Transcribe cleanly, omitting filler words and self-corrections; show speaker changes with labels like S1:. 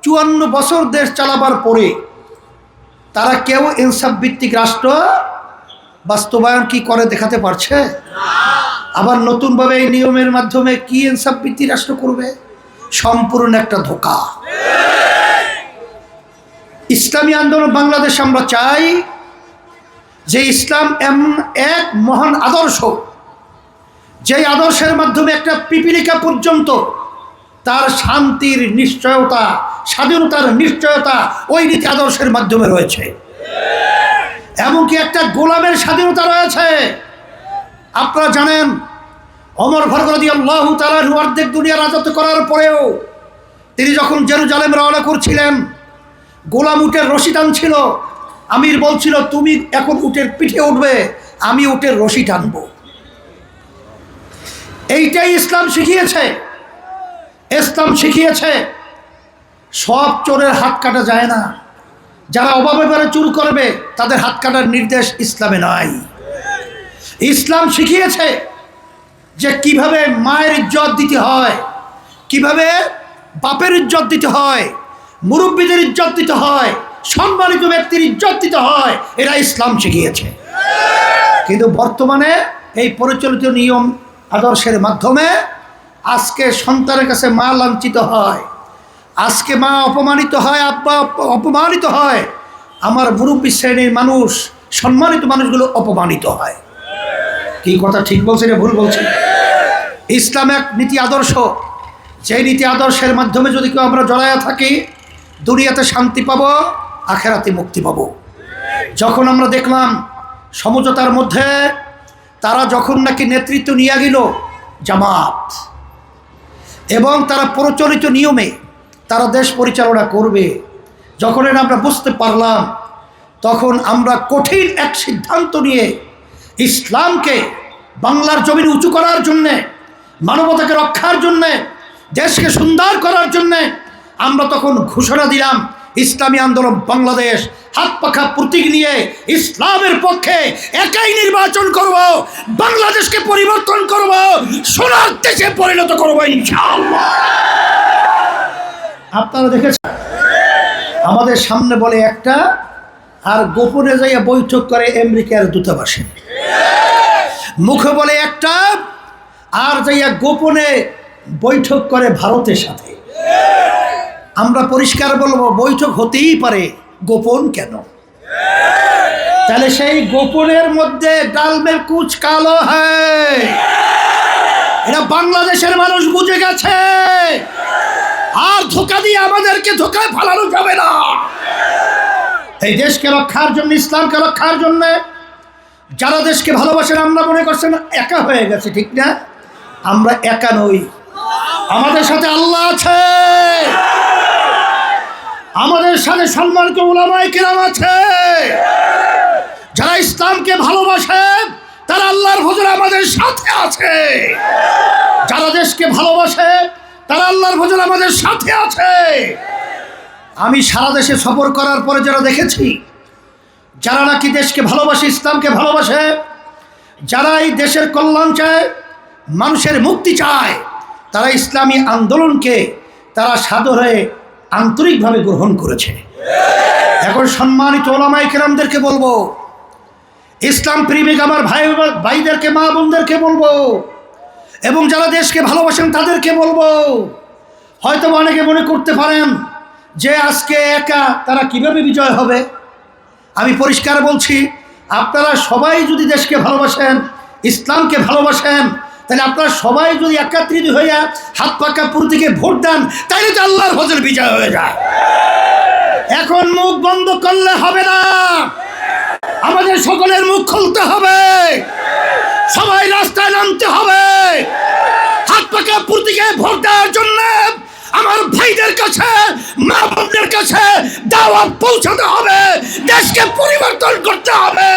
S1: 54 বছর দেশ চালাবার পরে তারা কেউ ইনসাফ ভিত্তিক রাষ্ট্র বাস্তবায়ন কি করে দেখাতে পারছে? আবার নতুনভাবে এই নিয়মের মাধ্যমে কি ইনসাফ ভিত্তিক রাষ্ট্র করবে? সম্পূর্ণ একটা ধোঁকা। ইসলামী আন্দোলন বাংলাদেশ আমরা চাই যে ইসলাম এমন এক মহান আদর্শ, যে আদর্শের মাধ্যমে একটা পিপিলিকা পর্যন্ত তার শান্তির নিশ্চয়তা, স্বাধীনতার নিশ্চয়তা ওই নীতি আদর্শের মাধ্যমে রয়েছে। এমনকি একটা গোলামের স্বাধীনতা রয়েছে। আপনারা জানেন ওমর ফারুক রাদিয়াল্লাহু তাআলা অর্ধেক দুনিয়া রাজত্ব করার পরেও তিনি যখন জেরুজালেম রওনা করছিলেন, গোলাম উটের রশি টানছিল। আমির বলছিল, তুমি এখন উটের পিঠে উঠবে, আমি উটের রশি টানব। এইটাই ইসলাম শিখিয়েছে। ইসলাম শিখিয়েছে সব চোরের হাত কাটা যায় না, যারা অভাবে পড়ে চুর করবে তাদের হাত কাটার নির্দেশ ইসলামে নাই। ইসলাম শিখিয়েছে যে কিভাবে মায়ের ইজ্জত দিতে হয়, কিভাবে বাপের ইজ্জত দিতে হয়, মুরব্বীদের ইজ্জত দিতে হয়, সম্মানিত ব্যক্তির ইজ্জত দিতে হয়। এরা ইসলাম শিখিয়েছে। কিন্তু বর্তমানে এই পরিচালিত নিয়ম আদর্শের মাধ্যমে আজকে সন্তানের কাছে মা লাঞ্ছিত হয়, আজকে মা অপমানিত হয়, আব্বা অপমানিত হয়, আমার মুরব্বী শ্রেণীর মানুষ, সম্মানিত মানুষগুলো অপমানিত হয়। কি কথা ঠিক বলছে না ভুল বলছে? ইসলাম এক নীতি আদর্শ, যে নীতি আদর্শের মাধ্যমে যদি কেউ আমরা জড়াইয়া থাকি, দুনিয়াতে শান্তি পাবো, আখেরাতে মুক্তি পাবো। যখন আমরা দেখলাম সমঝোতার মধ্যে তারা যখন নাকি নেতৃত্ব নিয়ে গেল জামাত, এবং তারা প্রচলিত নিয়মে তারা দেশ পরিচালনা করবে, যখন এটা আমরা বুঝতে পারলাম, তখন আমরা কঠিন এক সিদ্ধান্ত নিয়ে ইসলামকে বাংলার জমিন উঁচু করার জন্যে, মানবতাকে রক্ষার জন্যে, দেশকে সুন্দর করার জন্যে আমরা তখন ঘোষণা দিলাম, ইসলামী আন্দোলন বাংলাদেশ হাত পাখা প্রতীক নিয়ে ইসলামের পক্ষে একাই নির্বাচন করব, বাংলাদেশকে পরিবর্তন করব, সোনার দেশে পরিণত করব ইনশাআল্লাহ। আপনারা দেখেছেন আমাদের সামনে বলে একটা, আর গোপনে যাইয়া বৈঠক করে আমেরিকার দূতাবাসে। মুখে বলে একটা, আর যাইয়া গোপনে বৈঠক করে ভারতের সাথে। আমরা পরিষ্কার বলবো, বৈঠক হতেই পারে, গোপন কেন? তাহলে সেই গোপনের মধ্যে ডালমের কুচ কালো হয়, এটা বাংলাদেশের মানুষ বুঝে গেছে। আর ধোঁকা দিয়ে আমাদেরকে ধোঁকায় ফেলানো যাবে না। এই দেশকে রক্ষার জন্য, ইসলামকে রক্ষার জন্য যারা দেশকে ভালোবাসেন, আমরা মনে করছেন একা হয়ে গেছে, ঠিক না? আমরা একা নই, আমাদের সাথে আল্লাহ আছে, আমাদের সাথে সম্মানিত উলামায়ে কেরাম আছে। যারা ইসলামকে ভালোবাসে তারা আল্লাহর ফজলে আমাদের সাথে আছে। যারা দেশকে ভালোবাসে তারা আল্লাহর ফজলে আমাদের সাথে আছে। আমি সারা দেশে সফর করার পরে যারা দেখেছি, যারা নাকি দেশকে ভালোবাসে, ইসলামকে ভালোবাসে, যারা এই দেশের কল্যাণ চায়, মানুষের মুক্তি চায়, তারা ইসলামী আন্দোলনকে তারা সাদরে আন্তরিকভাবে গ্রহণ করেছে। এখন সম্মানিত উলামায়ে কেরামদেরকে বলবো, ইসলাম প্রেমিক আমার ভাইদেরকে, মা বোনদেরকে বলবো, এবং যারা দেশকে ভালোবাসেন তাদেরকে বলবো, হয়তো অনেকে মনে করতে পারেন যে আজকে একা তারা কিভাবে বিজয় হবে। আমি পরিষ্কার বলছি, আপনারা সবাই যদি দেশকে ভালোবাসেন, ইসলামকে ভালোবাসেন, তাহলে আপনারা সবাই যদি একত্রিত হয়ে হাত পাকা প্রতীকে ভোট দেন, তাইলে তো আল্লাহর ফজল বিজয় হয়ে যায়। এখন মুখ বন্ধ করলে হবে না, আমাদের সকলের মুখ খুলতে হবে, সবাই রাস্তায় নামতে হবে, হাত পাকা প্রতীকে ভোট দেওয়ার জন্য আমার ভাইদের কাছে, মা বোনদের কাছে দাওয়াত পৌঁছাতে হবে, দেশকে পরিবর্তন করতে হবে।